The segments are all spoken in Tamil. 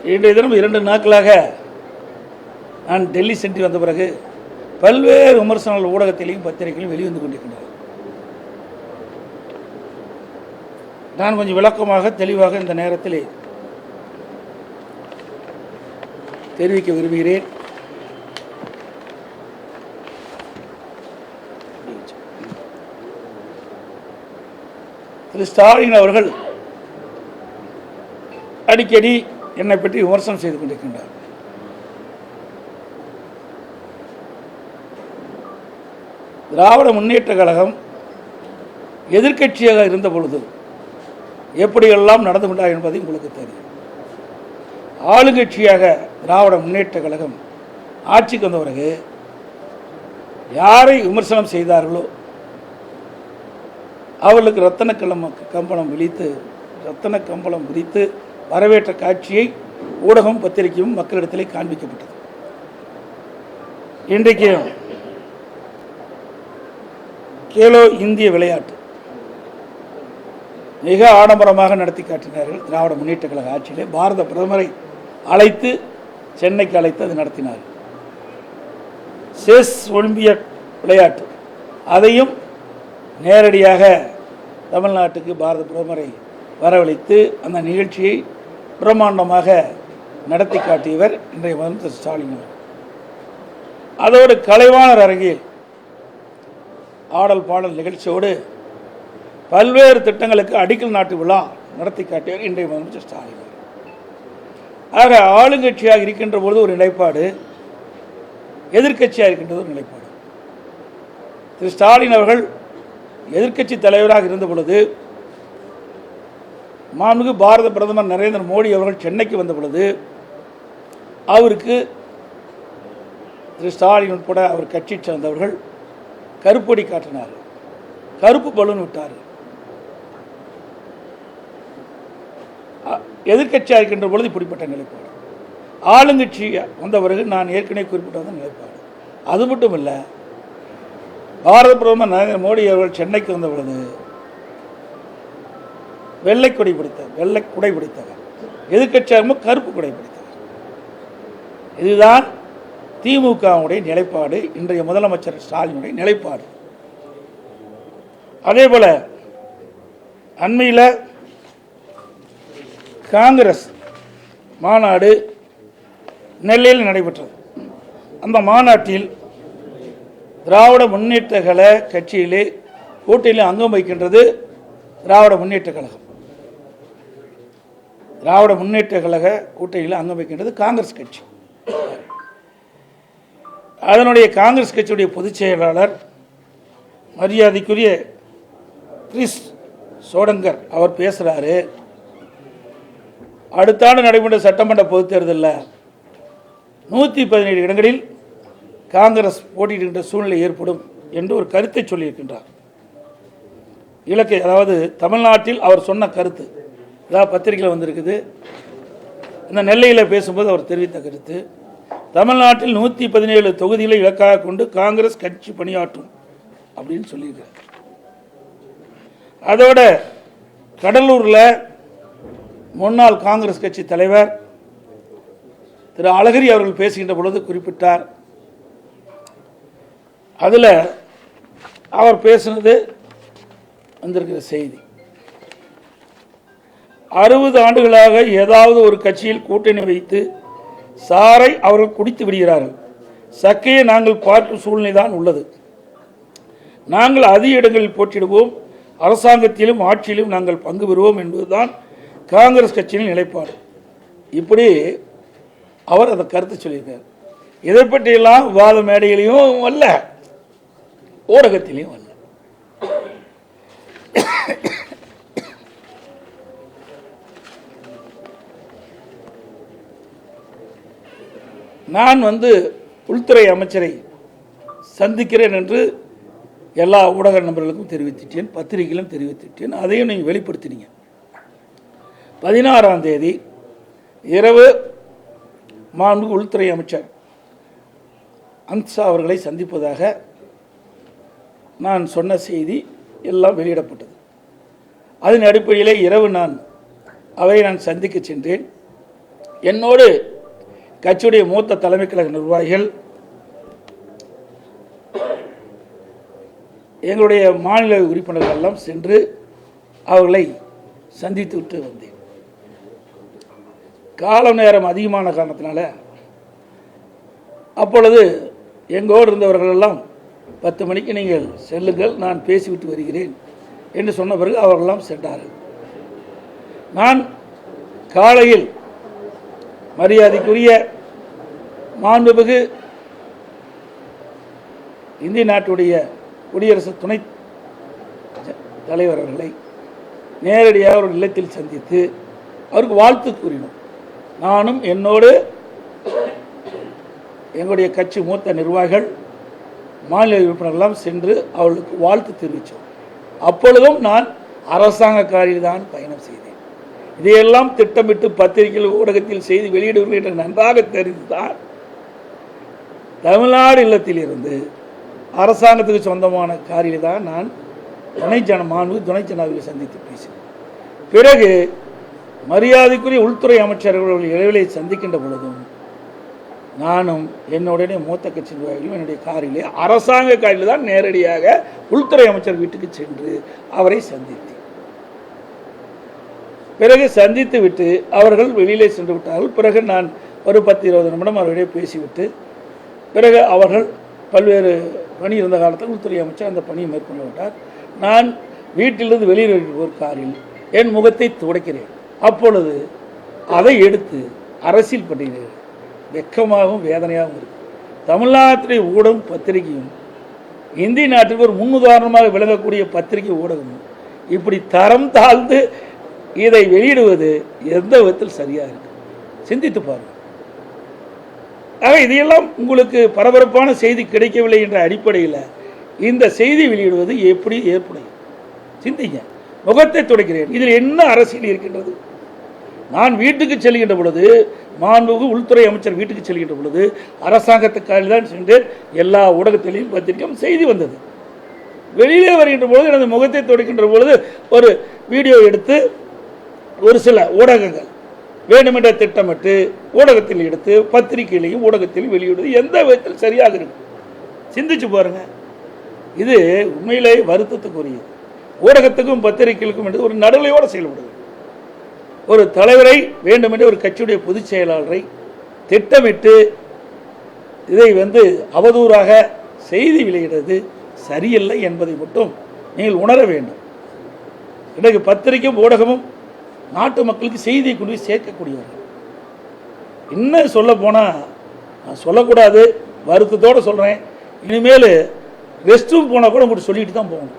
இன்றைய தினம் 2 நாட்களாக நான் டெல்லி சென்று வந்த பிறகு பல்வேறு விமர்சனங்கள் ஊடகத்திலையும் பத்திரிகையிலும் வெளிவந்து கொண்டிருக்கின்றன. நான் கொஞ்சம் விளக்கமாக தெளிவாக இந்த நேரத்தில் தெரிவிக்க விரும்புகிறேன். திரு ஸ்டாலின் அவர்கள் அடிக்கடி என்னை பற்றி விமர்சனம் செய்து கொண்டிருக்கின்றார். திராவிட முன்னேற்ற கழகம் எதிர்க்கட்சியாக இருந்த பொழுது எப்படியெல்லாம் நடந்து கொண்டார் என்பதை உங்களுக்கு தெரியும். ஆளுங்கட்சியாக திராவிட முன்னேற்ற கழகம் ஆட்சிக்கு வந்த பிறகு யாரை விமர்சனம் செய்தார்களோ அவர்களுக்கு ரத்தன கம்பளம் விரித்து வரவேற்ற காட்சியை ஊடகம் பத்திரிகையும் மக்களிடத்திலே காண்பிக்கப்பட்டது. இன்றைக்கு கேலோ இந்திய விளையாட்டு மிக ஆடம்பரமாக நடத்தி காட்டினார்கள். திராவிட முன்னேற்ற கழக ஆட்சியிலே பாரத பிரதமரை அழைத்து சென்னைக்கு அழைத்து அது நடத்தினார். செஸ் ஒலிம்பியட் விளையாட்டு அதையும் நேரடியாக தமிழ்நாட்டுக்கு பாரத பிரதமரை வரவழைத்து அந்த நிகழ்ச்சியை பிரம்மாண்டமாக நடத்தி காட்டியவர் இன்றைய முதலமைச்சர் ஸ்டாலின் அவர். அதோடு கலைவாணர் அரங்கில் ஆடல் பாடல் நிகழ்ச்சியோடு பல்வேறு திட்டங்களுக்கு அடிக்கல் நாட்டு விழா நடத்தி காட்டியவர் இன்றைய முதலமைச்சர் ஸ்டாலின். ஆக ஆளுங்கட்சியாக இருக்கின்ற பொழுது ஒரு நிலைப்பாடு, எதிர்க்கட்சியாக இருக்கின்றது ஒரு நிலைப்பாடு. திரு ஸ்டாலின் அவர்கள் எதிர்க்கட்சி தலைவராக இருந்த பொழுது மாண்புமிகு பாரத பிரதமர் நரேந்திர மோடி அவர்கள் சென்னைக்கு வந்த பொழுது அவருக்கு திரு ஸ்டாலின் உட்பட அவர் கட்சி சேர்ந்தவர்கள் கருப்பொடி காட்டினார், கருப்பு பலூன் விட்டார். எதிர்க்கட்சியாக இருக்கின்ற பொழுது இப்படிப்பட்ட நிலைப்பாடு. ஆளுங்கட்சி வந்த பிறகு நான் ஏற்கனவே குறிப்பிட்ட நிலைப்பாடு. அது மட்டும் இல்லை, பாரத பிரதமர் நரேந்திர மோடி அவர்கள் சென்னைக்கு வந்த பொழுது வெள்ளை குடை பிடித்தவர், எதிர்க்கட்சியாக கருப்பு குடை பிடித்தவர். இதுதான் திமுகவுடைய நிலைப்பாடு, இன்றைய முதலமைச்சர் ஸ்டாலினுடைய நிலைப்பாடு. அதே போல அண்மையில் காங்கிரஸ் மாநாடு நெல்லையில் நடைபெற்றது. அந்த மாநாட்டில் திராவிட முன்னேற்ற கழக கட்சியிலே கூட்டணியில் அங்கம் வைக்கின்றது திராவிட முன்னேற்ற கழகம். திராவிட முன்னேற்ற கழக கூட்டணியில் அங்கம் வைக்கின்றது காங்கிரஸ் கட்சி. அதனுடைய காங்கிரஸ் கட்சியுடைய பொதுச் செயலாளர் மரியாதைக்குரிய கிரிஸ் சோடங்கர் அவர் பேசுகிறாரு, அடுத்த ஆண்டு நடைபெற்ற சட்டமன்ற பொதுத் தேர்தலில் 117 இடங்களில் காங்கிரஸ் போட்டியிடுகின்ற சூழ்நிலை ஏற்படும் என்று ஒரு கருத்தை சொல்லியிருக்கின்றார். அதாவது தமிழ்நாட்டில் அவர் சொன்ன கருத்து, அதாவது பத்திரிகையில் வந்திருக்குது. இந்த நெல்லையில் பேசும்போது அவர் தெரிவித்த கருத்து, தமிழ்நாட்டில் 117 தொகுதிகளை இலக்காக கொண்டு காங்கிரஸ் கட்சி பணியாற்றும் அப்படின்னு சொல்லியிருக்கிறார். அதோட கடலூரில் முன்னாள் காங்கிரஸ் கட்சி தலைவர் திரு அழகிரி அவர்கள் பேசுகின்ற பொழுது குறிப்பிட்டார். அதில் அவர் பேசினது வந்திருக்கிற செய்தி, 60 ஆண்டுகளாக ஏதாவது ஒரு கட்சியில் கூட்டணி வைத்து சாரை அவர்கள் குடித்து விடுகிறார்கள். சக்கையை நாங்கள் பார்க்கும் சூழ்நிலை தான் உள்ளது. நாங்கள் அதிக இடங்களில் போட்டியிடுவோம், அரசாங்கத்திலும் ஆட்சியிலும் நாங்கள் பங்கு பெறுவோம் என்பதுதான் காங்கிரஸ் கட்சியின் நிலைப்பாடு. இப்படி அவர் அந்த கருத்து சொல்லியிருக்கார். இதை பற்றியெல்லாம் விவாத மேடைகளையும் அல்ல, ஊடகத்திலையும் அல்ல. நான் உள்துறை அமைச்சரை சந்திக்கிறேன் என்று எல்லா ஊடக நண்பர்களுக்கும் தெரிவித்துட்டேன், பத்திரிகையிலும் தெரிவித்துட்டேன். அதையும் நீங்கள் வெளிப்படுத்தினீங்க. 16ஆம் தேதி இரவு மாண்புமிகு உள்துறை அமைச்சர் அமித்ஷா அவர்களை சந்திப்பதாக நான் சொன்ன செய்தி எல்லாம் வெளியிடப்பட்டது. அதன் அடிப்படையில் இரவு அவரை நான் சந்திக்க சென்றேன். என்னோடு கட்சியுடைய மூத்த தலைமை கழக நிர்வாகிகள், எங்களுடைய மாநில உறுப்பினர்கள் எல்லாம் சென்று அவர்களை சந்தித்து விட்டு வந்தேன். கால நேரம் அதிகமான காரணத்தினால அப்பொழுது எங்கோடு இருந்தவர்கள் எல்லாம் 10 மணிக்கு நீங்கள் செல்லுங்கள், நான் பேசிவிட்டு வருகிறேன் என்று சொன்ன பிறகு அவர்களெல்லாம் சென்றார்கள். நான் காலையில் மரியாதைக்குரிய மாண்புமிகு இந்திய நாட்டுடைய குடியரசு துணை தலைவர் அவர்களை நேரடியாக ஒரு இல்லத்தில் சந்தித்து அவருக்கு வாழ்த்து கூறினோம். நானும் என்னோடு எங்களுடைய கட்சி மூத்த நிர்வாகிகள், மாநில உறுப்பினர்களெல்லாம் சென்று அவர்களுக்கு வாழ்த்து தெரிவித்தோம். அப்பொழுதும் நான் அரசாங்க காரில் தான் பயணம் செய்தேன். இதையெல்லாம் திட்டமிட்டு பத்திரிகைகள், ஊடகத்தில் செய்தி வெளியிடுவீர்கள் என்று நன்றாக தெரிந்துதான் தமிழ்நாடு இல்லத்தில் இருந்து அரசாங்கத்துக்கு சொந்தமான காரில் தான் நான் துணை ஜனாதிபதியை சந்தித்து பேசினேன். பிறகு மரியாதைக்குரிய உள்துறை அமைச்சர்கள் இடைவெளியை சந்திக்கின்ற பொழுதும் நானும் என்னுடைய மூத்த கட்சி நிர்வாகிகளும் என்னுடைய காரிலே, அரசாங்க காரில் தான் நேரடியாக உள்துறை அமைச்சர் வீட்டுக்கு சென்று அவரை சந்தித்தேன். பிறகு சந்தித்து விட்டு அவர்கள் வெளியிலே சென்று விட்டார்கள். பிறகு நான் ஒரு 10-20 நிமிடம் அவர்களிடையே பேசிவிட்டு பிறகு அவர்கள் பல்வேறு பணி இருந்த காலத்தில் உள்துறை அமைச்சர் அந்த பணியை மேற்கொண்டு விட்டார். நான் வீட்டிலிருந்து வெளியில் ஒரு காரில் என் முகத்தை துடைக்கிறேன். அப்பொழுது அதை எடுத்து அரசியல் பட்டியலில் வெக்கமாகவும் வேதனையாகவும் இருக்கு. தமிழ்நாட்டுடைய ஊடகம் பத்திரிகையும் இந்திய நாட்டுக்கு ஒரு முன்னுதாரணமாக விளங்கக்கூடிய பத்திரிகை ஊடகமும் இப்படி தரம் தாழ்ந்து இதை வெளியிடுவது எந்த விதத்தில் சரியாக இருக்கு? சிந்தித்து பாருங்கள். ஆக இதையெல்லாம் உங்களுக்கு பரபரப்பான செய்தி கிடைக்கவில்லை என்ற அடிப்படையில் இந்த செய்தி வெளியிடுவது எப்படி ஏற்புடையும்? சிந்திங்க. முகத்தை துடைக்கிறேன், இதில் என்ன அரசியல் இருக்கின்றது? நான் வீட்டுக்கு செல்கின்ற பொழுது, மாண்புமிகு உள்துறை அமைச்சர் வீட்டுக்கு செல்கின்ற பொழுது அரசாங்கத்துக்காக தான் சென்று எல்லா ஊடகத்திலையும் பத்திரிகையும் செய்தி வந்தது. வெளியிலே வருகின்ற பொழுது எனது முகத்தை துடைக்கின்ற பொழுது ஒரு வீடியோ எடுத்து ஒரு சில ஊடகங்கள் வேண்டுமென்ற திட்டமிட்டு ஊடகத்தில் எடுத்து பத்திரிகையிலையும் ஊடகத்திலும் வெளியிடுவது எந்த விதத்தில் சரியாக இருக்கும்? சிந்திச்சு பாருங்க. இது உண்மையிலே வருத்தத்துக்குரியது. ஊடகத்துக்கும் பத்திரிகைகளுக்கும் என்று ஒரு நடுநிலையோடு செயல்படுது. ஒரு தலைவரை வேண்டுமென்ற ஒரு கட்சியுடைய பொதுச் செயலாளரை திட்டமிட்டு இதை அவதூறாக செய்தி வெளியிடுவது சரியில்லை என்பதை மட்டும் நீங்கள் உணர வேண்டும். இன்றைக்கு பத்திரிகையும் ஊடகமும் நாட்டு மக்களுக்கு செய்தியை கொண்டு போய் சேர்க்கக்கூடியவர்கள். இன்னும் சொல்ல போனால், நான் சொல்லக்கூடாது, வருத்தத்தோடு சொல்கிறேன், இனிமேல் ரெஸ்ட் ரூம் போனால் கூட உங்களுக்கு சொல்லிட்டு தான் போகணும்.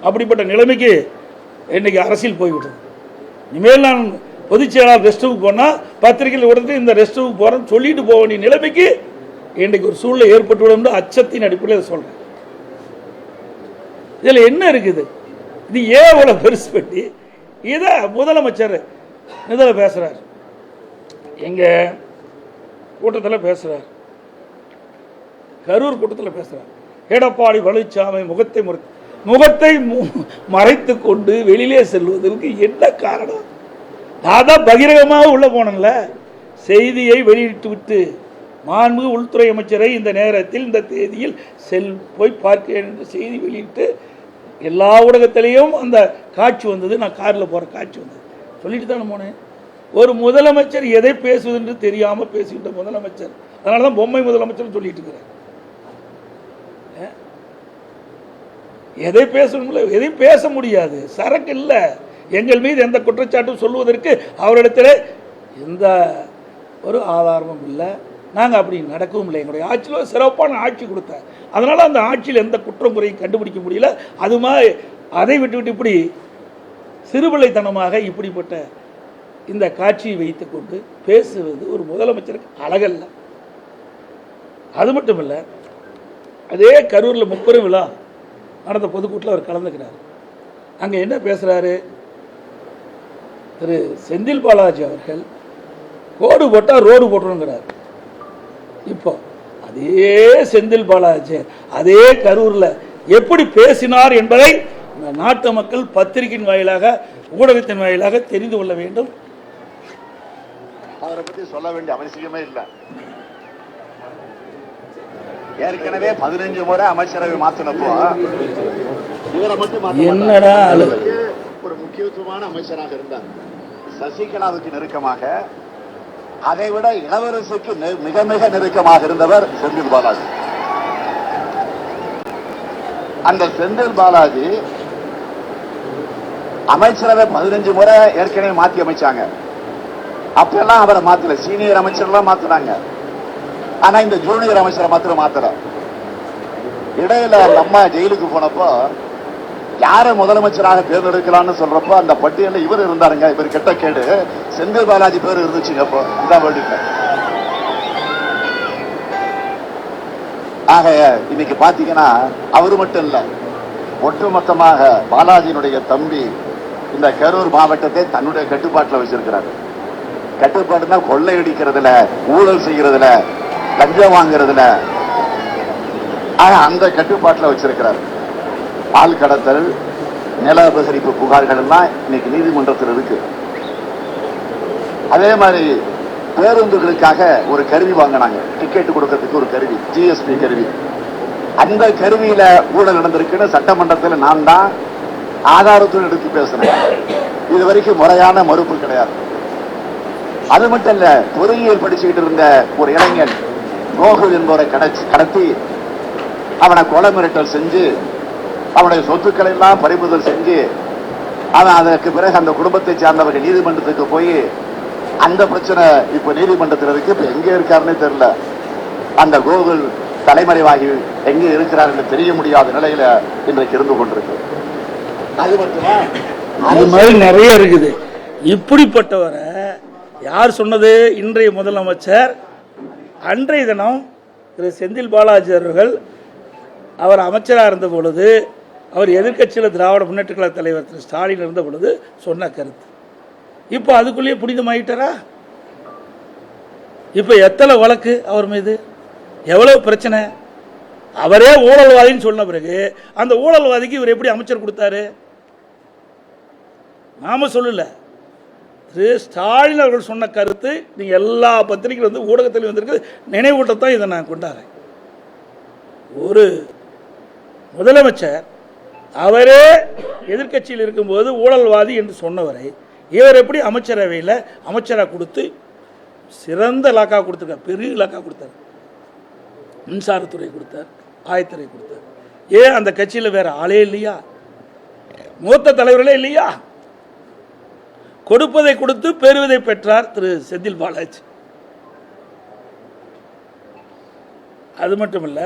அப்படிப்பட்ட நிலைமைக்கு இன்றைக்கி அரசியல் போய்விட்டது. இனிமேல் நான் பொதுச் செயலாளர் ரெஸ்ட் ரூமுக்கு போனால் பத்திரிகையில் உடனே இந்த ரெஸ்ட் ரூமுக்கு போகிறேன்னு சொல்லிட்டு போக வேண்டிய நிலைமைக்கு இன்றைக்கு ஒரு சூழ்நிலை ஏற்பட்டுவிடும். அச்சத்தின் அடிப்படையில் சொல்கிறேன். இதில் என்ன இருக்குது? இது ஏன் இவ்வளோ பெருசு பண்ணி இதை முதலமைச்சர் இதில் பேசுகிறார், எங்கள் கூட்டத்தில் பேசுகிறார், கரூர் கூட்டத்தில் பேசுகிறார். எடப்பாடி பழனிசாமி முகத்தை மறைத்து கொண்டு வெளியிலே செல்வதற்கு என்ன காரணம்? நான் தான் பகிரங்கமாக உள்ள போனேன்ல. செய்தியை வெளியிட்டு விட்டு மாண்புமிகு உள்துறை அமைச்சரை இந்த நேரத்தில் இந்த தேதியில் போய் பார்க்கிறேன் என்று செய்தி வெளியிட்டு எல்லா ஊடகத்திலையும் அந்த காட்சி வந்தது. நான் காரில் போகிற காட்சி வந்தது. சொல்லிட்டு தானே போனேன். ஒரு முதலமைச்சர் எதை பேசுவது என்று தெரியாமல் பேசிக்கிட்ட முதலமைச்சர். அதனால தான் பொம்மை முதலமைச்சர் சொல்லிட்டு இருக்கிறேன். எதை பேசணும், எதையும் பேச முடியாது, சரக்கு இல்லை. எங்கள் மீது எந்த குற்றச்சாட்டும் சொல்வதற்கு அவரிடத்தில் எந்த ஒரு ஆதாரமும் இல்லை. நாங்கள் அப்படி நடக்கவும் இல்லை. எங்களுடைய ஆட்சியில் சிறப்பான ஆட்சி கொடுத்தார். அதனால் அந்த ஆட்சியில் எந்த குற்றம் குறையும் கண்டுபிடிக்க முடியல. அது மாதிரி அதை விட்டுவிட்டு இப்படி சிறுபிள்ளைத்தனமாக இப்படிப்பட்ட இந்த காட்சியை வைத்து கொண்டு பேசுவது ஒரு முதலமைச்சருக்கு அழகல்ல. அது மட்டும் இல்லை, அதே கரூரில் 30 விழா நடந்த பொதுக்கூட்டில் அவர் கலந்துக்கிறார். அங்கே என்ன பேசுகிறாரு? திரு செந்தில் பாலாஜி அவர்கள் கோடு போட்டால் ரோடு போட்டுருங்கிறார். இப்போ அதே செந்தில் பாலாஜி அதே கரூரில் எப்படி பேசினார் என்பதை நாட்டு மக்கள் பத்திரிகையின் வாயிலாக ஊடகத்தின் வாயிலாக தெரிந்து கொள்ள வேண்டும். அவரை பத்தி சொல்ல வேண்டிய அவசியமே இல்லை. ஏற்கனவே 15 முறை அமைச்சரவை மாத்தினப்போ இவரை மட்டும் என்னடா ஒரு முக்கியத்துவமான அமைச்சராக இருந்தார். சசிகலாவுக்கு நெருக்கமாக, அதை விட இளவரசுக்கு மிக மிக நெருக்கமாக இருந்தவர் செந்தில் பாலாஜி. அந்த செந்தில் பாலாஜி அமைச்சரவை 15 முறை ஏற்கனவே மாத்தி அமைச்சாங்க. அப்பெல்லாம் அவரை மாத்தல, சீனியர் அமைச்சர்லாம் மாத்தினாங்க. ஆனா இந்த ஜூனியர் அமைச்சரை மாத்திரம் மாத்தல. இடையில நம்ம ஜெயிலுக்கு போனப்போ யார முதலமைச்சராக தேர்ந்தெடுக்கலாம்னு சொல்றப்போ அந்த பட்டியலில் இவர் இருந்தாருங்க. இவர் கெட்ட கேடு செந்தில் பாலாஜி பேர் இருந்துச்சுங்க. அப்போ இதான் வேண்டிய. ஆக இன்னைக்கு பாத்தீங்கன்னா அவரு மட்டும் இல்ல, ஒட்டுமொத்தமாக பாலாஜியினுடைய தம்பி இந்த கரூர் மாவட்டத்தை தன்னுடைய கட்டுப்பாட்டில் வச்சிருக்கிறார். கட்டுப்பாடுனா கொள்ளையடிக்கிறதுல, ஊழல் செய்யறதுல, லஞ்சம் வாங்குறதுல, அந்த கட்டுப்பாட்டில் வச்சிருக்கிறார். ஆள் கடத்தல், நில அபகரிப்பு புகார்கள் எல்லாம் இன்னைக்கு நீதிமன்றத்தில் இருக்கு. அதே மாதிரி பேருந்துகளுக்காக ஒரு கருவி வாங்கினாங்க, டிக்கெட் கொடுக்கறதுக்கு ஒரு கருவி, ஜிஎஸ்டி கருவி. அந்த கருவியில ஊழல் நடந்திருக்குன்னு சட்டமன்றத்தில் நான் தான் ஆதாரத்துடன் எடுத்து பேசினேன். இது வரைக்கும் முறையான மறுப்பு கிடையாது. அது மட்டும் இல்ல, பொறியியல் படிச்சுக்கிட்டு இருந்த ஒரு இளைஞன் கோகுல் என்பவரை கடத்தி அவனை கொலை மிரட்டல் செஞ்சு அவனுடைய சொத்துக்களை எல்லாம் பறிமுதல் செஞ்சு அவன் அதற்கு பிறகு அந்த குடும்பத்தை சார்ந்தவர்கள் நீதிமன்றத்துக்கு போய் அந்த பிரச்சனை இப்ப நீதிமன்றத்தில் இருக்கு. இப்ப எங்க இருக்காருன்னு தெரியல. அந்த கோகுல் தலைமறைவாகி எங்க இருக்கிறார் என்று தெரிய முடியாத நிலையில இன்றைக்கு இருந்து கொண்டிருக்கு. அது மட்டுமா, அது மாதிரி நிறைய இருக்குது. இப்படிப்பட்டவரை யார் சொன்னது? இன்றைய முதலமைச்சர் அன்றைய தினம் திரு செந்தில் பாலாஜி அவர்கள் அவர் அமைச்சராக இருந்த பொழுது, அவர் எதிர்கட்சியில் திராவிட முன்னேற்ற கழக தலைவர் திரு ஸ்டாலின் இருந்த பொழுது சொன்ன கருத்து. இப்போ அதுக்குள்ளேயே புனிதமாயிட்டாரா? இப்போ எத்தனை வழக்கு அவர் மீது, எவ்வளவு பிரச்சனை? அவரே ஊழல்வாதின்னு சொன்ன பிறகு அந்த ஊழல்வாதிக்கு இவர் எப்படி அமைச்சர் கொடுத்தாரு? நாம சொல்லல, திரு ஸ்டாலின் அவர்கள் சொன்ன கருத்து. நீங்க எல்லா பத்திரிகைகள் வந்து ஊடகத்தில் வந்திருக்கு, நினைவூட்டத்தான் இதை நான் கொண்டாடுறேன். ஒரு முதலமைச்சர் அவரே எதிர்கட்சியில் இருக்கும்போது ஊழல்வாதி என்று சொன்னவரை இவர் எப்படி அமைச்சரவையில் அமைச்சராக கொடுத்து சிறந்த இலாக்கா கொடுத்துருக்கார், பெரிய இலாக்கா கொடுத்தார். மின்சாரத்துறை கொடுத்தார், ஆயத்துறை கொடுத்தார். ஏன் அந்த கட்சியில் வேற ஆளே இல்லையா? மூத்த தலைவர்களே இல்லையா? கொடுப்பதை கொடுத்து பெறுவதை பெற்றார் திரு செந்தில் பாலாஜி. அது மட்டுமல்ல,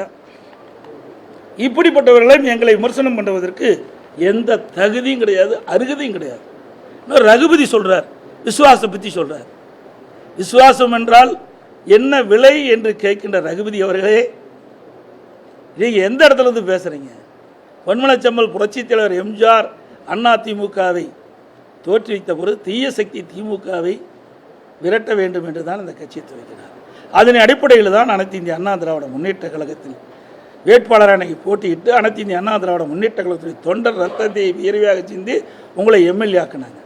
இப்படிப்பட்டவர்களையும் எங்களை விமர்சனம் பண்ணுவதற்கு எந்த தகுதியும் கிடையாது, அருகதையும் கிடையாது. ரகுபதி சொல்றார், விசுவாசம் பற்றி சொல்றார். விசுவாசம் என்றால் என்ன விலை என்று கேட்கின்ற ரகுபதி அவர்களே, நீங்க எந்த இடத்துல இருந்து பேசுறீங்க? பொன்மனச்செம்மல் புரட்சி தலைவர் எம்ஜிஆர் அண்ணா திமுகவை தோற்றுவித்த பொழுது தீய சக்தி திமுகவை விரட்ட வேண்டும் என்று தான் இந்த கட்சியை துவக்கினார். அதன் அடிப்படையில் தான் அனைத்து இந்திய அண்ணா திராவிட முன்னேற்ற கழகத்தில் வேட்பாளராக போட்டியிட்டு அனைத்து இந்திய அண்ணா திராவிட முன்னேற்ற கழகத்தில் தொண்டர் ரத்தத்தை வியர்வையாக சிந்தி உங்களை எம்எல்ஏ ஆக்கினாங்க.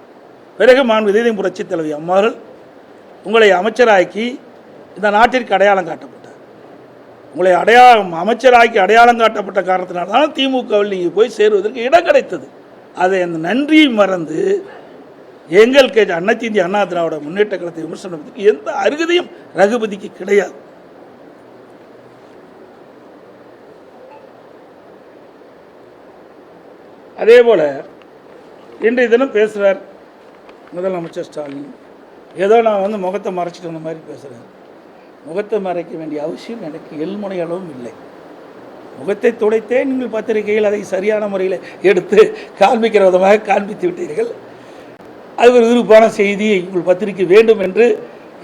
பிறகு மாண்புமிகு புரட்சி தலைவி அம்மாள் உங்களை அமைச்சராக்கி இந்த நாட்டிற்கு அடையாளம் காட்டப்பட்டார். உங்களை அமைச்சராக்கி அடையாளம் காட்டப்பட்ட காரணத்தினால்தான் திமுகவில் நீங்கள் போய் சேருவதற்கு இடம் கிடைத்தது. அதை அந்த நன்றியை மறந்து எங்கள் அனைத்து இந்திய அண்ணா திராவிட முன்னேற்ற கழகத்தை விமர்சனத்துக்கு எந்த அருகதையும் ரகுபதிக்கு கிடையாது. அதே போல இன்றைய தினம் பேசுகிறார் முதலமைச்சர் ஸ்டாலின். ஏதோ நான் வந்து முகத்தை மறைச்சிட்டு வந்த மாதிரி பேசுகிறேன். முகத்தை மறைக்க வேண்டிய அவசியம் எனக்கு எல்முனை அளவும் இல்லை. முகத்தை துடைத்தே நீங்கள் பத்திரிகையில் அதை சரியான முறையில் எடுத்து காண்பிக்கிற விதமாக காண்பித்து விட்டீர்கள். அது ஒரு விருப்பான செய்தியை உங்கள் பத்திரிகை வேண்டும் என்று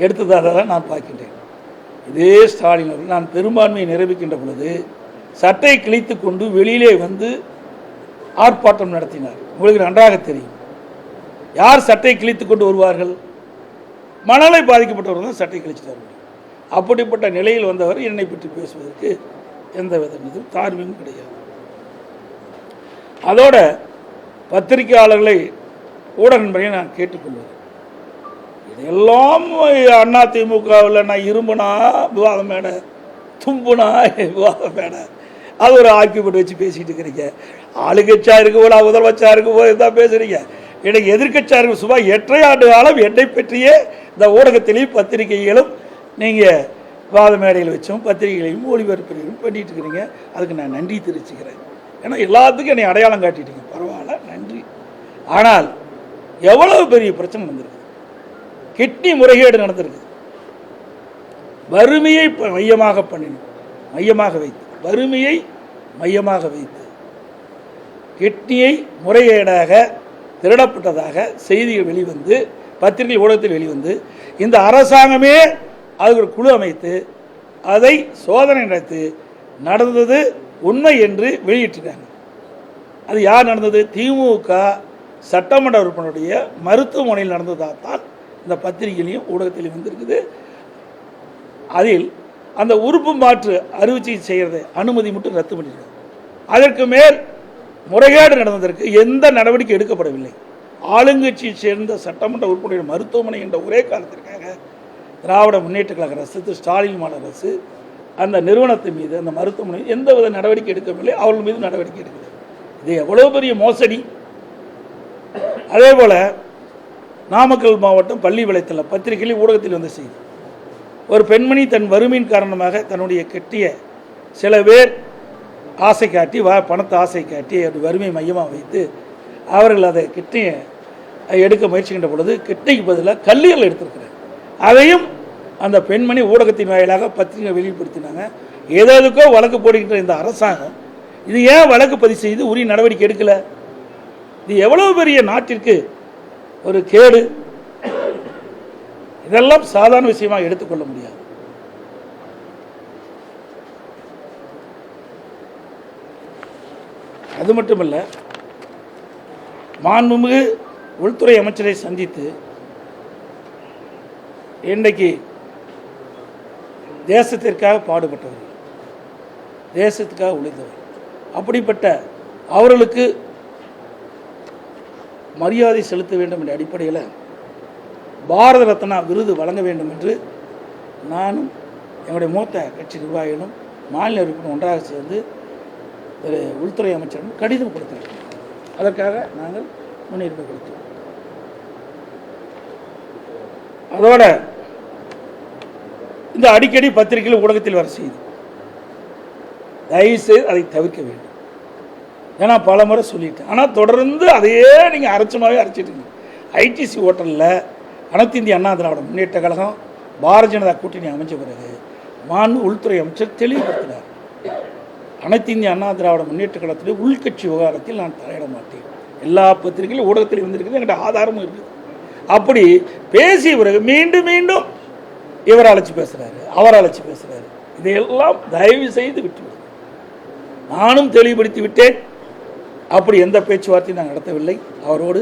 எடுத்ததாக தான் நான் பார்க்கின்றேன். இதே ஸ்டாலின் அவர்கள் நான் பெரும்பான்மையை நிரூபிக்கின்ற பொழுது சட்டை கிழித்து கொண்டு வெளியிலே வந்து ஆர்ப்பாட்டம் நடத்தினார். உங்களுக்கு நன்றாக தெரியும். யார் சட்டை கிழித்து கொண்டு வருவார்கள்? மனநலை பாதிக்கப்பட்டவர்கள் தான் சட்டை கிழிச்சிட்டு வருவார்கள். அப்படிப்பட்ட நிலையில் வந்தவர் என்னை பற்றி பேசுவதற்கு எந்த வித தார்மீகமும் கிடையாது. அதோட பத்திரிகையாளர்களை ஊடக நண்பரையும் நான் கேட்டுக்கொள்வேன். இதெல்லாம் அதிமுகவில் நான் இரும்புனா விவாதம் மேடை, தும்புனா விவாதம் மேடை, அது ஒரு ஆக்கியப்பட்டு வச்சு பேசிகிட்டு இருக்கிறீங்க. ஆளுங்கட்சியாக இருக்க போல முதலமைச்சா இருக்க போது தான் பேசுகிறீங்க. எனக்கு எதிர்கட்சியாக இருக்க சும்மா 8 ஆண்டு காலம் என்னை பற்றியே இந்த ஊடகத்திலையும் பத்திரிகைகளும் நீங்கள் விவாத மேடையில் வச்சும் பத்திரிகைகளையும் ஒளிபரப்புகளையும் பண்ணிட்டு இருக்கிறீங்க. அதுக்கு நான் நன்றி தெரிவிச்சுக்கிறேன். ஏன்னா எல்லாத்துக்கும் என்னை அடையாளம் காட்டிட்டீங்க, பரவாயில்ல, நன்றி. ஆனால் எவ்வளவு பெரிய பிரச்சனை நடந்திருக்கு, கிட்னி முறைகேடு நடந்திருக்கு. வறுமையை மையமாக வைத்து வறுமையை மையமாக வைத்து கிட்னியை முறைகேடாக திருடப்பட்டதாக செய்திகள் வெளிவந்து பத்திரிகை ஊடகத்தில் வெளிவந்து இந்த அரசாங்கமே அது ஒரு குழு அமைத்து அதை சோதனை நடத்தி நடந்தது உண்மை என்று வெளியிட்டிருக்காங்க. அது யார் நடந்தது? திமுக சட்டமன்ற உறுப்பினருடைய மருத்துவமனையில் நடந்ததாகத்தான் இந்த பத்திரிகையிலையும் ஊடகத்திலையும் வந்திருக்குது. அதில் அந்த உறுப்பு மாற்று அறுவை சிகிச்சை செய்கிறத அனுமதி மட்டும் ரத்து பண்ணியிருக்காங்க. அதற்கு மேல் முறைகேடு நடந்ததற்கு எந்த நடவடிக்கை எடுக்கப்படவில்லை. ஆளுங்கட்சியை சேர்ந்த சட்டமன்ற உறுப்பினர் மருத்துவமனை என்ற ஒரே காலத்திற்காக திராவிட முன்னேற்ற கழக அரசு, ஸ்டாலின் மாநில அரசு அந்த நிறுவனத்தின் மீது, அந்த மருத்துவமனை எந்தவித நடவடிக்கை எடுக்கவில்லை. அவர்கள் மீது நடவடிக்கை எடுக்கவில்லை. இது எவ்வளவு பெரிய மோசடி! அதே போல நாமக்கல் மாவட்டம் பள்ளிப்பாளையத்தில் பத்திரிகையில் ஊடகத்தில் வந்த செய்தி, ஒரு பெண்மணி தன் வறுமையின் காரணமாக தன்னுடைய கெட்டிய சில பேர் ஆசை காட்டி பணத்தை ஆசை காட்டி அப்படி வறுமை மையமாக வைத்து அவர்கள் அதை கிட்னியை எடுக்க முயற்சிக்கின்ற பொழுது கிட்னிக்கு பதிலாக கல்லீரல் எடுத்திருக்கிறார். அதையும் அந்த பெண்மணி ஊடகத்தின் வாயிலாக பத்திரிகை வெளிப்படுத்தினாங்க. ஏதோதுக்கோ வழக்கு போடுகின்ற இந்த அரசாங்கம் இது ஏன் வழக்கு பதிவு செய்து உரிய நடவடிக்கை எடுக்கல? இது எவ்வளவு பெரிய நாட்டிற்கு ஒரு கேடு! இதெல்லாம் சாதாரண விஷயமாக எடுத்துக்கொள்ள முடியாது. அது மட்டுமல்ல, மாண்புமிகு உள்துறை அமைச்சரை சந்தித்து இன்றைக்கு தேசத்திற்காக பாடுபட்டவர், தேசத்துக்காக உழைத்தவர், அப்படிப்பட்ட அவர்களுக்கு மரியாதை செலுத்த வேண்டும் என்ற அடிப்படையில் பாரத ரத்னா விருது வழங்க வேண்டும் என்று நானும் என்னுடைய மூத்த கட்சி நிர்வாகிகளும் மாநில உறுப்பினர் ஒன்றாக சேர்ந்து உள்துறை அமைச்சரிடம் கடிதம் கொடுத்திருக்கிறோம். அதற்காக நாங்கள் முன்னுரிமை கொடுத்தோம். அதோட இந்த அடிக்கடி பத்திரிகையில் ஊடகத்தில் வர செய்து தயவுசெய்து அதை தவிர்க்க வேண்டும். ஏன்னா பல முறை சொல்லிட்டேன். ஆனால் தொடர்ந்து அதையே நீங்கள் அரைச்சிட்டு ஐடிசி ஹோட்டலில் அனைத்து இந்திய அண்ணா திராவிட முன்னேற்ற கழகம் பாரதிய ஜனதா கூட்டணி அமைச்ச பிறகு மாண்பு உள்துறை அமைச்சர் தெளிவுபடுத்தினார். அனைத்து இந்திய அண்ணா திராவிட முன்னேற்ற கழகத்தில் உள்கட்சி விவகாரத்தில் நான் தலையிட மாட்டேன். எல்லா பத்திரிகையிலும் ஊடகத்திலும் வந்திருக்குது, என்கிட்ட ஆதாரமும் இருக்குது. அப்படி பேசிய பிறகு மீண்டும் மீண்டும் இவர் அழைச்சி பேசுகிறாரு, அவர் அழைச்சி பேசுகிறாரு. இதையெல்லாம் தயவு செய்து விட்டுவிடும். நானும் தெளிவுபடுத்தி விட்டேன். அப்படி எந்த பேச்சுவார்த்தையும் நான் நடத்தவில்லை அவரோடு.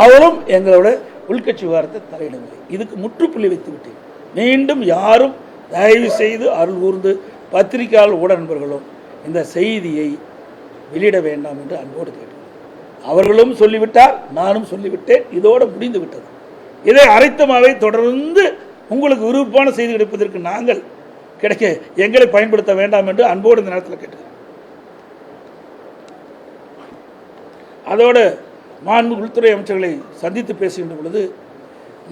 அவரும் எங்களோட உள்கட்சி விவகாரத்தை தலையிடவில்லை. இதுக்கு முற்றுப்புள்ளி வைத்து விட்டேன். மீண்டும் யாரும் தயவு செய்து அருள் கூர்ந்து பத்திரிகையாளர் ஊடக நண்பர்களும் இந்த செய்தியை வெளியிட வேண்டாம் என்று அன்போடு கேட்டேன். அவர்களும் சொல்லிவிட்டார், நானும் சொல்லிவிட்டேன். இதோடு முடிந்து விட்டது. இதை அரைத்தமாவை தொடர்ந்து உங்களுக்கு விருப்பமான செய்தி கிடைப்பதற்கு நாங்கள் எங்களை பயன்படுத்த வேண்டாம் என்று அன்போடு இந்த நேரத்தில் கேட்டேன். அதோடு மாண்பு உள்துறை அமைச்சர்களை சந்தித்து பேசுகின்ற பொழுது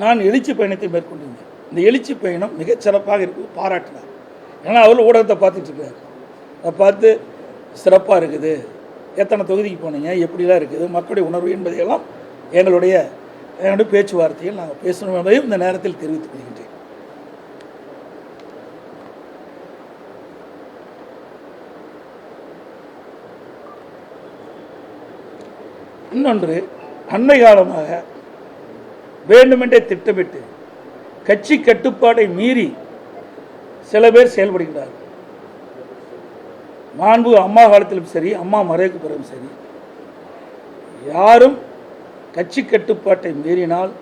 நான் எழுச்சி பயணத்தை மேற்கொண்டிருந்தேன். இந்த எழுச்சி பயணம் மிகச்சிறப்பாக இருக்குது, பாராட்டினார். ஏன்னா அவர் ஊடகத்தை பார்த்துட்டு இருக்காரு. அதை பார்த்து சிறப்பாக இருக்குது, எத்தனை தொகுதிக்கு போனீங்க, எப்படிலாம் இருக்குது, மக்களுடைய உணர்வு என்பதையெல்லாம் எங்களுடைய பேச்சுவார்த்தையில் நாங்கள் பேசணும் என்பதையும் இந்த நேரத்தில் தெரிவித்துக் கொள்கின்றேன். இன்னொன்று, அண்மை காலமாக வேண்டுமென்றே திட்டமிட்டு கட்சி கட்டுப்பாட்டை மீறி சில பேர் செயல்படுகிறார்கள். மாண்பு அம்மா காலத்திலும் சரி, அம்மா மறைவுக்கு பிறகும் சரி, யாரும் கட்சி கட்டுப்பாட்டை மீறினால்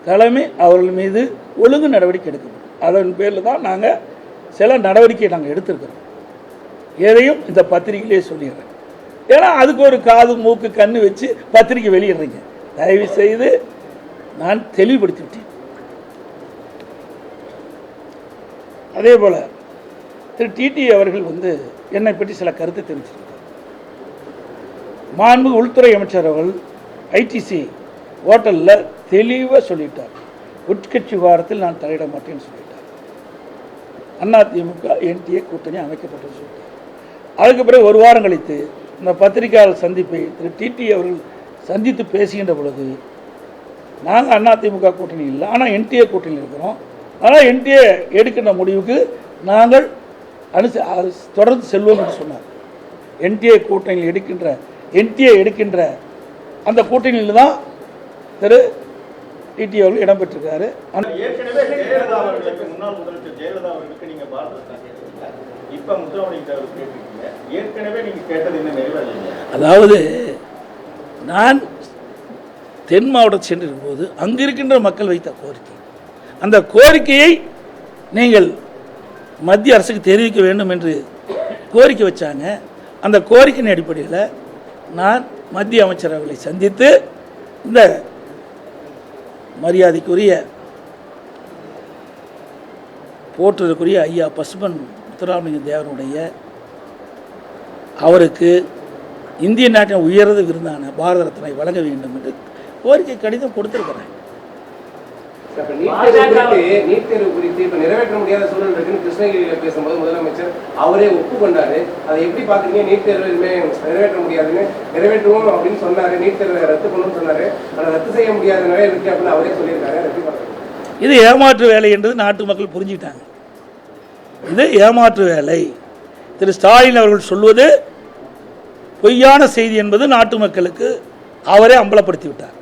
தலைமை அவர்கள் மீது ஒழுங்கு நடவடிக்கை எடுக்கப்படும். அதன் பேரில் தான் நாங்கள் சில நடவடிக்கையை நாங்கள் எடுத்திருக்கிறோம். எதையும் இந்த பத்திரிகையிலே சொல்லிடுறேன். ஏன்னா அதுக்கு ஒரு காது மூக்கு கண்ணு வச்சு பத்திரிக்கை வெளியிடுறீங்க. தயவு செய்து நான் தெளிவுபடுத்தி விட்டேன். அதே போல் திரு டிடி அவர்கள் என்னை பற்றி சில கருத்து தெரிவிச்சிருக்கார். மாண்புமிகு உள்துறை அமைச்சர் அவர்கள் ஐடிசி ஹோட்டலில் தெளிவாக சொல்லிட்டார், உட்கட்சி விவகாரத்தில் நான் தலையிட மாட்டேன்னு சொல்லிட்டார். அதிமுக என்டிஏ கூட்டணி அமைக்கப்பட்டது சொல்லிட்டார். அதுக்கு பிறகு ஒரு வாரம் கழித்து இந்த பத்திரிகையாளர் சந்திப்பை திரு டிடி அவர்கள் சந்தித்து பேசுகின்ற பொழுது, நாங்கள் அதிமுக கூட்டணி இல்லை, ஆனால் என்டிஏ கூட்டணியில் இருக்கிறோம், ஆனால் என்டிஏ எடுக்கின்ற முடிவுக்கு நாங்கள் தொடர்ந்து செல்வோம் என்று சொன்னார். என்டிஏ எடுக்கின்ற அந்த கூட்டணியில் தான் திரு டிடி அவர்கள் இடம்பெற்றிருக்காரு. அதாவது நான் தென் மாவட்டத்தில் சென்றிருக்கும் போது அங்கு இருக்கின்ற மக்கள் வைத்த கோரிக்கை, அந்த கோரிக்கையை நீங்கள் மத்திய அரசுக்கு தெரிவிக்க வேண்டும் என்று கோரிக்கை வச்சாங்க. அந்த கோரிக்கையின் அடிப்படையில் நான் மத்திய அமைச்சர் அவர்களை சந்தித்து இந்த மரியாதைக்குரிய போற்றுதற்குரிய ஐயா பசுமன் முத்துராமலிங்க தேவனுடைய அவருக்கு இந்திய நாட்டின் உயர்ந்த விருதான பாரத ரத்னை வழங்க வேண்டும் என்று கோரிக்கை கடிதம் கொடுத்திருக்கிறேன். நீட் தேர்வு குறித்து இப்ப நிறைவேற்ற முடியாத சூழல் இருக்குன்னு கிருஷ்ணகிரியில் பேசும்போது முதலமைச்சர் அவரே ஒப்புக்கொண்டாரு. அதை எப்படி பாக்குறீங்க? நீட் தேர்வு நிறைவேற்ற முடியாதுன்னு நிறைவேற்றுவோம் அப்படின்னு சொன்னாரு, நீட் தேர்வை ரத்து பண்ணணும்னு சொன்னாரு, அதை ரத்து செய்ய முடியாத நிலை இருக்கு அப்படின்னு அவரே சொல்லியிருக்காரு. எப்படி பாக்குறீங்க? இது ஏமாற்று வேலை என்றது நாட்டு மக்கள் புரிஞ்சுக்கிட்டாங்க. இது ஏமாற்று வேலை. திரு ஸ்டாலின் அவர்கள் சொல்வது பொய்யான செய்தி என்பது நாட்டு மக்களுக்கு அவரே அம்பலப்படுத்தி விட்டார்.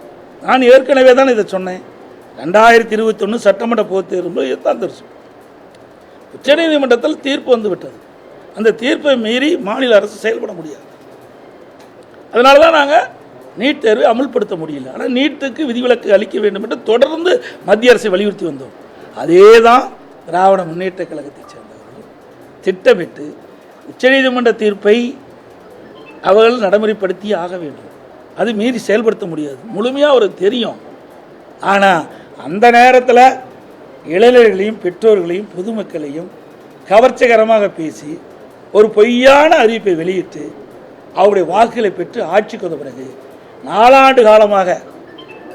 நான் ஏற்கனவே தான் இதை சொன்னேன். 2021 சட்டமன்ற பொதுத் தேர்வு இதுதான் தெரியும். உச்சநீதிமன்றத்தில் தீர்ப்பு வந்துவிட்டது. அந்த தீர்ப்பை மீறி மாநில அரசு செயல்பட முடியாது. அதனால தான் நாங்கள் நீட் தேர்வை அமல்படுத்த முடியல. ஆனால் நீட்டுக்கு விதிவிலக்கு அளிக்க வேண்டும் என்று தொடர்ந்து மத்திய அரசை வலியுறுத்தி வந்தோம். அதே தான் திராவிட முன்னேற்ற கழகத்தை சேர்ந்தவர்கள் திட்டமிட்டு உச்சநீதிமன்ற தீர்ப்பை அவர்கள் நடைமுறைப்படுத்தி ஆக வேண்டும். அது மீறி செயல்படுத்த முடியாது, முழுமையாக அவருக்கு தெரியும். ஆனால் அந்த நேரத்தில் இளைஞர்களையும் பெற்றோர்களையும் பொதுமக்களையும் கவர்ச்சிகரமாக பேசி ஒரு பொய்யான அறிவிப்பை வெளியிட்டு அவருடைய வாக்குகளை பெற்று ஆட்சிக்கு வந்த பிறகு 4 ஆண்டு காலமாக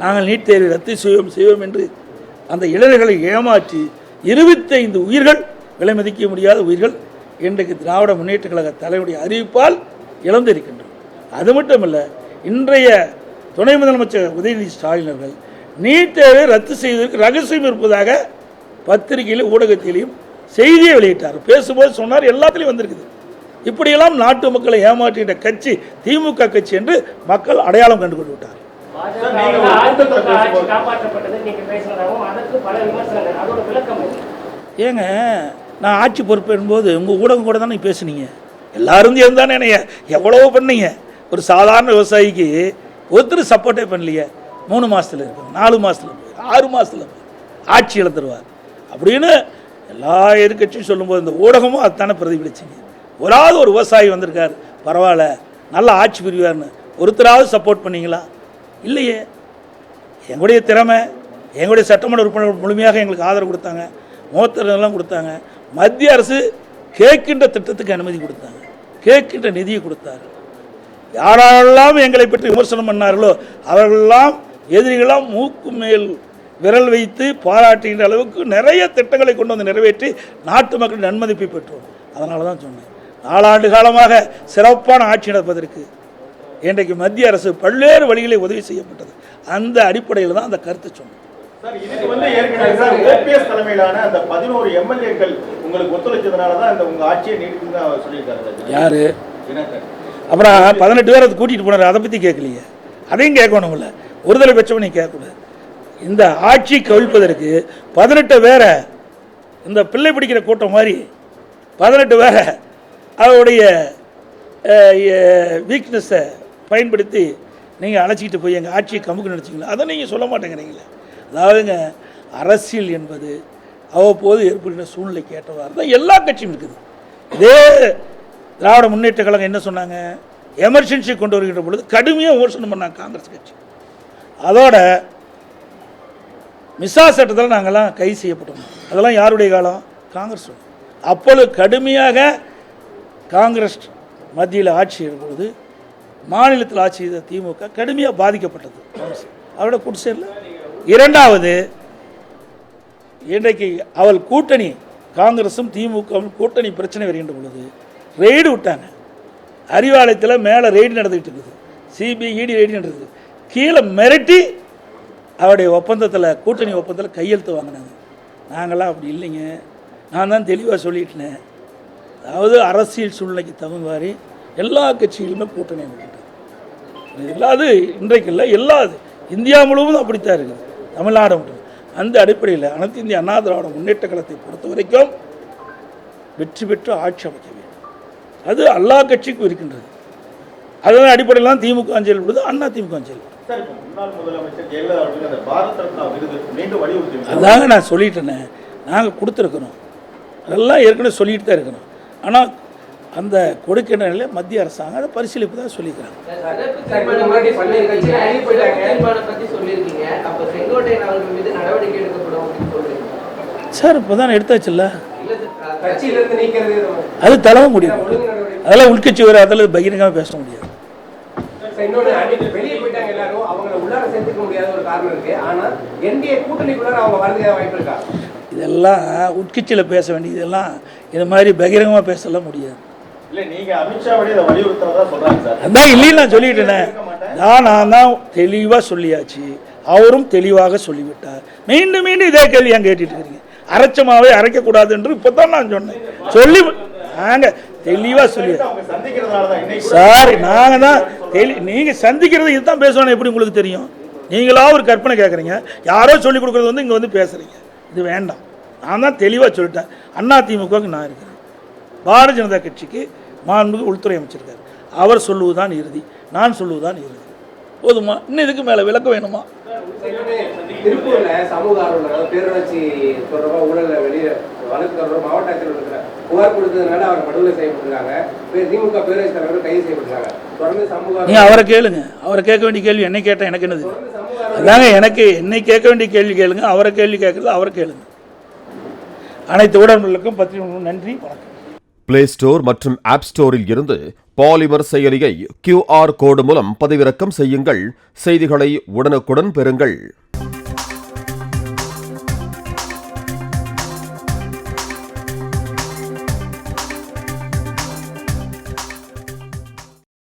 நாங்கள் நீட் தேர்வை ரத்து செய்வோம் என்று அந்த இளைஞர்களை ஏமாற்றி 25 உயிர்கள், விலை மதிக்க முடியாத உயிர்கள் இன்றைக்கு திராவிட முன்னேற்ற கழக தலைவருடைய அறிவிப்பால் இழந்திருக்கின்றோம். அது மட்டுமல்ல, இன்றைய துணை முதலமைச்சர் உதயநிதி ஸ்டாலின் அவர்கள் நீட் தேர்வை ரத்து செய்வதற்கு ரகசியம் இருப்பதாக பத்திரிகையிலும் ஊடகத்திலையும் செய்தியை வெளியிட்டார். பேசும்போது சொன்னார், எல்லாத்திலையும் வந்திருக்குது. இப்படியெல்லாம் நாட்டு மக்களை ஏமாற்றுகின்ற கட்சி திமுக கட்சி என்று மக்கள் அடையாளம் கண்டு கொண்டு விட்டார். ஏங்க, நான் ஆட்சி பொறுப்பேறும் போது உங்கள் ஊடகம் கூட தானே பேசுனீங்க, எல்லாரும் இருந்தானே என்னைய எவ்வளவோ பண்ணீங்க. ஒரு சாதாரண விவசாயிக்கு ஒருத்தர் சப்போர்ட்டே பண்ணலையே. 3 மாதத்தில் இருக்கும், 4 மாதத்தில் போய் 6 மாதத்தில் போய் ஆட்சி இழந்துருவார் அப்படின்னு எல்லா எதிர்கட்சியும் சொல்லும்போது இந்த ஊடகமும் அதுதானே பிரதிபலிச்சிங்க. ஒரு விவசாயி வந்திருக்கார், பரவாயில்ல, நல்ல ஆட்சி புரிவார்னு ஒருத்தராவது சப்போர்ட் பண்ணீங்களா? இல்லையே. எங்களுடைய திறமை, எங்களுடைய சட்டமன்ற உறுப்பினர் முழுமையாக எங்களுக்கு ஆதரவு கொடுத்தாங்க, மூத்தரெல்லாம் கொடுத்தாங்க. மத்திய அரசு கேட்கின்ற திட்டத்துக்கு அனுமதி கொடுத்தாங்க, கேட்கின்ற நிதியை கொடுத்தார். யாரெல்லாம் எங்களை பற்றி விமர்சனம் பண்ணார்களோ அவர்களெல்லாம் எதிரிகளாம் மூக்கு மேல் விரல் வைத்து பாராட்டுகின்ற அளவுக்கு நிறைய திட்டங்களை கொண்டு வந்து நிறைவேற்றி நாட்டு மக்களின் நன்மதிப்பை பெற்றோம். அதனால தான் சொன்னேன், 4 ஆண்டு காலமாக சிறப்பான ஆட்சி நடப்பதற்கு இன்றைக்கு மத்திய அரசு பல்வேறு வழிகளை உதவி செய்யப்பட்டது. அந்த அடிப்படையில் தான் அந்த கருத்தை சொன்னேன். யாரு அப்புறம் 18 பேர் அதை கூட்டிட்டு போனார், அதை பற்றி கேட்கலையே. அதையும் கேட்கணும்ல, ஒருதலை பட்சம் நீ கேட்கக்கூடாது. இந்த ஆட்சி கவிழ்ப்பதற்கு 18 பேரை, இந்த பிள்ளை பிடிக்கிற கூட்டம் மாதிரி 18 பேரை அவருடைய வீக்னஸை பயன்படுத்தி நீங்கள் அழைச்சிக்கிட்டு போய் எங்கள் ஆட்சியை கமுக்கு நினச்சிங்களா? அதை நீங்கள் சொல்ல மாட்டேங்கிறீங்களே. அதாவதுங்க, அரசியல் என்பது அவ்வப்போது ஏற்படுகிற சூழ்நிலைக்கு ஏற்றவாறு தான் எல்லா கட்சியும் இருக்குது. இதே திராவிட முன்னேற்ற கழகம் என்ன சொன்னாங்க? எமர்ஜென்சி கொண்டு வருகின்ற பொழுது கடுமையாக விமர்சனம் பண்ணாங்க காங்கிரஸ் கட்சி. அதோட மிசா சட்டத்தில் நாங்கள்லாம் கைது செய்யப்பட்டோம். அதெல்லாம் யாருடைய காலம்? காங்கிரஸ் சொன்னது. அப்பொழுது கடுமையாக காங்கிரஸ் மத்தியில் ஆட்சி இருக்கும்போது மாநிலத்தில் ஆட்சி செய்த திமுக கடுமையாக பாதிக்கப்பட்டது. அவரோட குடிசையில் இரண்டாவது, இன்றைக்கு அவள் கூட்டணி காங்கிரஸும் திமுகவும் கூட்டணி பிரச்சனை வருகின்ற பொழுது ரெய்டு விட்டாங்க. அறிவாலயத்தில் மேலே ரெய்டு நடந்துகிட்டு இருக்குது, சிபிஇடி ரெய்டு நடக்குது. கீழே மிரட்டி அவருடைய ஒப்பந்தத்தில், கூட்டணி ஒப்பந்தத்தில் கையெழுத்து வாங்கினாங்க. நாங்களாம் அப்படி இல்லைங்க, நான் தான் தெளிவாக சொல்லிட்டேன். அதாவது அரசியல் சூழ்நிலைக்கு தகுந்த மாதிரி எல்லா கட்சிகளுமே கூட்டணி அமைக்கிட்டோம். இல்லாது இன்றைக்கு இல்லை, எல்லாது இந்தியா முழுவதும் அப்படித்தான் இருக்குது, தமிழ்நாடு மட்டும். அந்த அடிப்படையில் அனைத்து இந்திய அண்ணா திராவிட முன்னேற்ற கழகத்தை பொறுத்த வரைக்கும் வெற்றி பெற்று ஆட்சி அமைக்க வேண்டும். அது எல்லா கட்சிக்கும் இருக்கின்றது. அதன் அடிப்படையில் தான் திமுக செயல்படுது, அண்ணா திமுக செயல்படுது. அதாங்க நான் சொல்லிட்டேனே, நாங்கள் கொடுத்துருக்குறோம், அதெல்லாம் ஏற்கனவே சொல்லிட்டு தான் இருக்கிறோம். ஆனால் அந்த கொடுக்கின்ற நிலையில் மத்திய அரசாங்கம் அதை பரிசீலிப்பு தான் சொல்லிக்கிறாங்க. சார் இப்போ தான் எடுத்தாச்சுல்ல, அது தளவ முடியும், அதெல்லாம் உள்கட்சி வர, அதெல்லாம் பகிரங்கமாக பேச முடியாது. இதெல்லாம் உட்கட்சியில் பேச வேண்டியது, இதெல்லாம் இது மாதிரி பகிரங்கமாக பேசலாம் முடியாது. அதான் இல்லைன்னு நான் சொல்லிட்டேனே, நான் தான் தெளிவாக சொல்லியாச்சு, அவரும் தெளிவாக சொல்லிவிட்டார். மீண்டும் மீண்டும் இதே கேள்வி ஏன் கேட்டுட்டு இருக்கிறீங்க? அரைச்சமாவே அரைக்கக்கூடாது என்று இப்போ தான் நான் சொன்னேன். சொல்லி நாங்கள் தெளிவாக சொல்லி சார், நாங்கள் தான் நீங்கள் சந்திக்கிறது இதுதான் பேசணும். எப்படி உங்களுக்கு தெரியும்? நீங்களா ஒரு கற்பனை கேட்குறீங்க, யாரோ சொல்லிக் கொடுக்குறது வந்து இங்கே வந்து பேசுகிறீங்க. இது வேண்டாம். நான் தான் தெளிவாக சொல்லிட்டேன். அண்ணா திமுகவுக்கு நான் இருக்கிறேன், பாரதிய ஜனதா கட்சிக்கு மாண்புமிகு உள்துறை அமைச்சிருக்கார். அவர் சொல்லுவதுதான் இறுதி, நான் சொல்லுவதுதான் இறுதி. போதுமா? இன்னும் இதுக்கு மேலே விளக்க வேணுமா? திருப்பூர்ல சமூக ஆர்வலர் பேரூராட்சி தொடர்பாக ஊழல் வெளியே வழக்கு தொடர்பாக மாவட்ட ஆட்சியர் இருக்கிறார். புகார் கொடுத்ததுனால அவர் படுகொலை செய்யப்பட்டிருக்காங்க. திமுக பேரூராட்சி தலைவர்கள் கைது செய்யப்பட்டிருக்காங்க. தொடர்ந்து சமூக நீ அவரை கேளுங்க, அவரை கேட்க வேண்டிய கேள்வி என்னை கேட்டால் எனக்கு என்னது? அதாங்க, எனக்கு என்னை கேட்க வேண்டிய கேள்வி கேளுங்க, அவரை கேள்வி கேட்கறது அவரை கேளுங்க. அனைத்து ஊடகங்களுக்கும் பத்திரிகை நன்றி, வணக்கம். பிளே ஸ்டோர் மற்றும் ஆப் ஸ்டோரில் இருந்து பாலிமர் செயலியை QR கோடு மூலம் பதிவிறக்கம் செய்யுங்கள். செய்திகளை உடனுக்குடன் பெறுங்கள்.